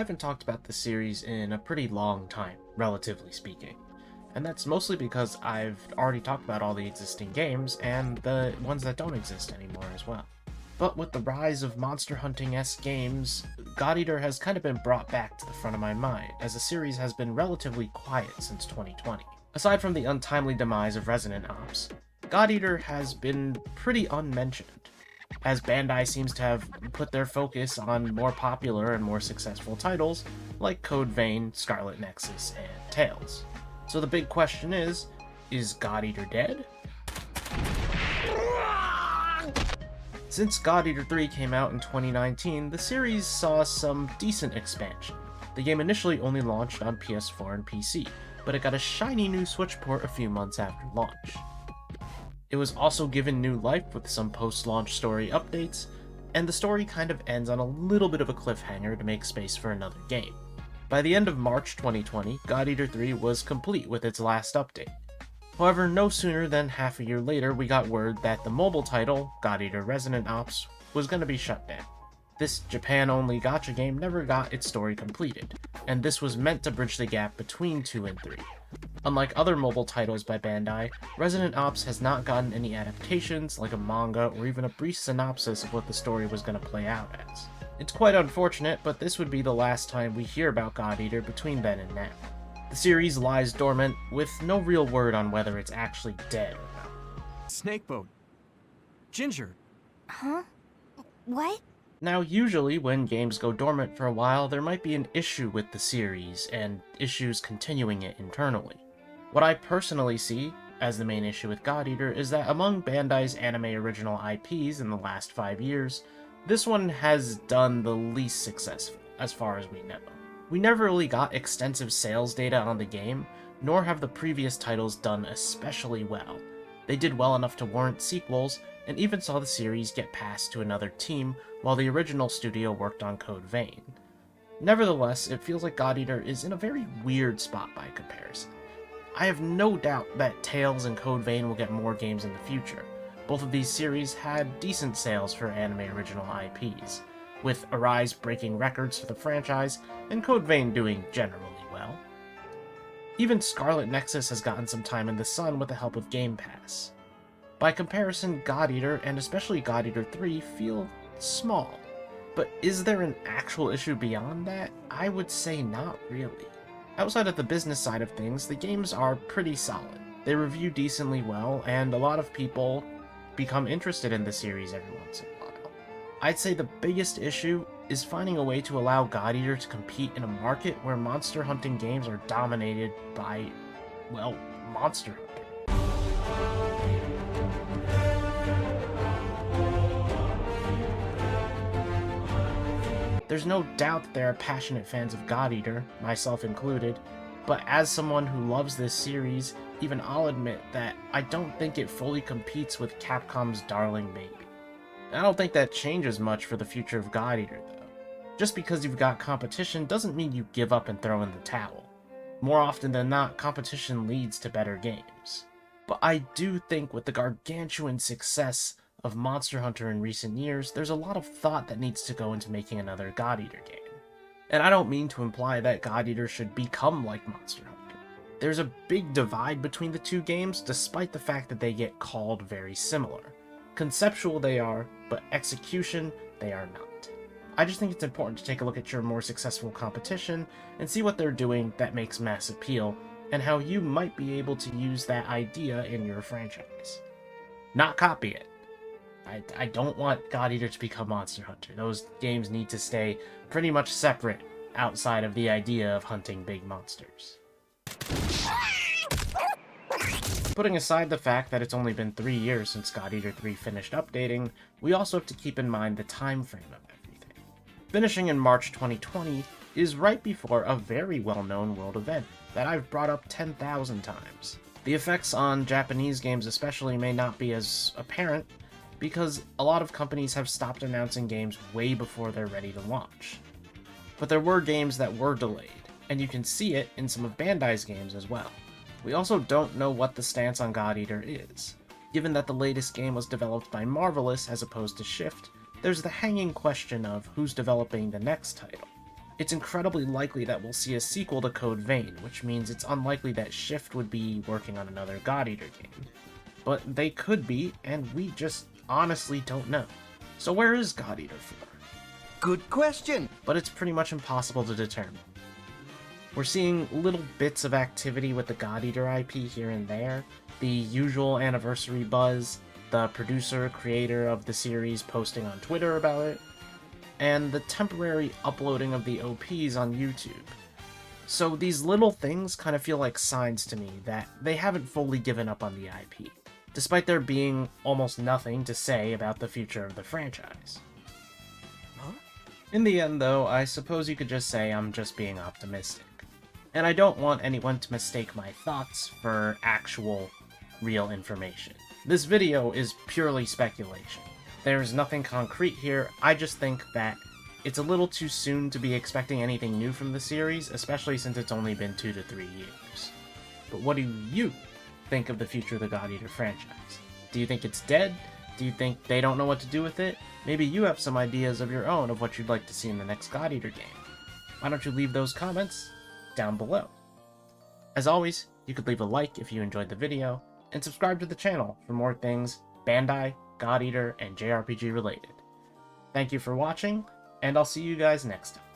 haven't talked about this series in a pretty long time, relatively speaking. And that's mostly because I've already talked about all the existing games, and the ones that don't exist anymore as well. But with the rise of monster hunting-esque games, God Eater has kind of been brought back to the front of my mind, as the series has been relatively quiet since 2020. Aside from the untimely demise of Resident Ops, God Eater has been pretty unmentioned, as Bandai seems to have put their focus on more popular and more successful titles like Code Vein, Scarlet Nexus, and Tales. So the big question is God Eater dead? Since God Eater 3 came out in 2019, the series saw some decent expansion. The game initially only launched on PS4 and PC, but it got a shiny new Switch port a few months after launch. It was also given new life with some post-launch story updates, and the story kind of ends on a little bit of a cliffhanger to make space for another game. By the end of March 2020, God Eater 3 was complete with its last update. However, no sooner than half a year later, we got word that the mobile title, God Eater Resident Ops, was going to be shut down. This Japan-only gacha game never got its story completed, and this was meant to bridge the gap between 2 and 3. Unlike other mobile titles by Bandai, Resident Ops has not gotten any adaptations, like a manga or even a brief synopsis of what the story was going to play out as. It's quite unfortunate, but this would be the last time we hear about God Eater between then and now. The series lies dormant, with no real word on whether it's actually dead or not. Snakeboat. Ginger. Huh? What? Now, usually when games go dormant for a while, there might be an issue with the series, and issues continuing it internally. What I personally see as the main issue with God Eater is that among Bandai's anime original IPs in the last 5 years, this one has done the least successful, as far as we know. We never really got extensive sales data on the game, nor have the previous titles done especially well. They did well enough to warrant sequels, and even saw the series get passed to another team while the original studio worked on Code Vein. Nevertheless, it feels like God Eater is in a very weird spot by comparison. I have no doubt that Tales and Code Vein will get more games in the future. Both of these series had decent sales for anime original IPs, with Arise breaking records for the franchise, and Code Vein doing generally well. Even Scarlet Nexus has gotten some time in the sun with the help of Game Pass. By comparison, God Eater, and especially God Eater 3, feel small. But is there an actual issue beyond that? I would say not really. Outside of the business side of things, the games are pretty solid. They review decently well, and a lot of people become interested in the series every once in a while. I'd say the biggest issue is finding a way to allow God Eater to compete in a market where monster hunting games are dominated by, well, Monster Hunter. There's no doubt that there are passionate fans of God Eater, myself included, but as someone who loves this series, even I'll admit that I don't think it fully competes with Capcom's darling baby. I don't think that changes much for the future of God Eater, though. Just because you've got competition doesn't mean you give up and throw in the towel. More often than not, competition leads to better games. But I do think with the gargantuan success of Monster Hunter in recent years, there's a lot of thought that needs to go into making another God Eater game. And I don't mean to imply that God Eater should become like Monster Hunter. There's a big divide between the two games, despite the fact that they get called very similar. Conceptual they are, but execution they are not. I just think it's important to take a look at your more successful competition and see what they're doing that makes mass appeal, and how you might be able to use that idea in your franchise. Not copy it. I don't want God Eater to become Monster Hunter. Those games need to stay pretty much separate outside of the idea of hunting big monsters. Putting aside the fact that it's only been 3 years since God Eater 3 finished updating, we also have to keep in mind the time frame of everything. Finishing in March 2020 is right before a very well-known world event that I've brought up 10,000 times. The effects on Japanese games especially may not be as apparent, because a lot of companies have stopped announcing games way before they're ready to launch. But there were games that were delayed, and you can see it in some of Bandai's games as well. We also don't know what the stance on God Eater is. Given that the latest game was developed by Marvelous as opposed to Shift, there's the hanging question of who's developing the next title. it's incredibly likely that we'll see a sequel to Code Vein, which means it's unlikely that Shift would be working on another God Eater game. But they could be, and we just honestly don't know. So where is God Eater 4? Good question. But it's pretty much impossible to determine. We're seeing little bits of activity with the God Eater IP here and there, the usual anniversary buzz, the producer, creator of the series posting on Twitter about it, and the temporary uploading of the OPs on YouTube. So these little things kind of feel like signs to me that they haven't fully given up on the IP, despite there being almost nothing to say about the future of the franchise. Huh? In the end, though, I suppose you could just say I'm just being optimistic. And I don't want anyone to mistake my thoughts for actual, real information. This video is purely speculation. There's nothing concrete here, I just think that it's a little too soon to be expecting anything new from the series, especially since it's only been 2 to 3 years. But what do you think of the future of the God Eater franchise? Do you think it's dead? Do you think they don't know what to do with it? Maybe you have some ideas of your own of what you'd like to see in the next God Eater game. Why don't you leave those comments down below? As always, you could leave a like if you enjoyed the video, and subscribe to the channel for more things Bandai, God Eater, and JRPG related. Thank you for watching, and I'll see you guys next time.